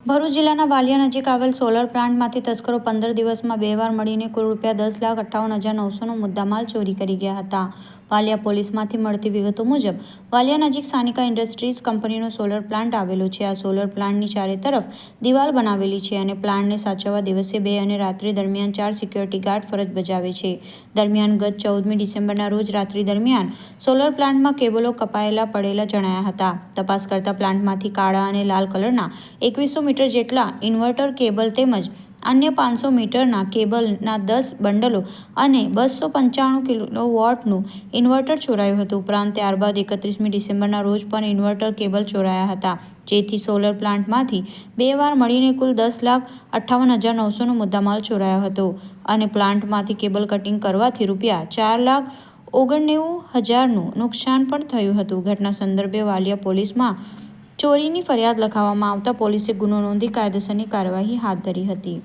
ભરૂચ જિલ્લાના વાલિયા નજીક આવેલ સોલર પ્લાન્ટમાંથી તસ્કરો 15 દિવસમાં 2 વાર મળીને કુલ ₹10,58,900નો મુદ્દામાલ ચોરી કરી ગયા હતા। વાલિયા પોલીસમાંથી મળતી વિગતો મુજબ વાલિયા નજીક સાનિકા ઇન્ડસ્ટ્રીઝ કંપનીનો સોલર પ્લાન્ટ આવેલો છે। આ સોલર પ્લાન્ટની ચારે તરફ દિવાલ બનાવેલી છે અને પ્લાન્ટને સાચવવા દિવસે 2 અને રાત્રિ દરમિયાન 4 સિક્યોરિટી ગાર્ડ ફરજ બજાવે છે। દરમિયાન ગત 14મી ડિસેમ્બરના રોજ રાત્રિ દરમિયાન સોલર પ્લાન્ટમાં કેબલો કપાયેલા પડેલા જણાયા હતા। તપાસ કરતા પ્લાન્ટમાંથી કાળા અને લાલ કલરના 2100 મીટર જેટલા ઇન્વર્ટર કેબલ તેમજ અન્ય 500 મીટરના કેબલના 10 બંડલો અને 295 કિલોવોટનું ઇન્વર્ટર ચોરાયું હતું। ઉપરાંત ત્યારબાદ 31મી ડિસેમ્બરના રોજ પણ ઇન્વર્ટર કેબલ ચોરાયા હતા, જેથી સોલર પ્લાન્ટમાંથી 2 વાર મળીને કુલ ₹10,58,900નો મુદ્દામાલ ચોરાયો હતો અને પ્લાન્ટમાંથી કેબલ કટિંગ કરવાથી ₹4,99,000નું નુકસાન પણ થયું હતું। ઘટના સંદર્ભે વાલિયા પોલીસમાં ચોરીની ફરિયાદ લખાવવામાં આવતા પોલીસે ગુનો નોંધી કાયદેસરની કાર્યવાહી હાથ ધરી હતી।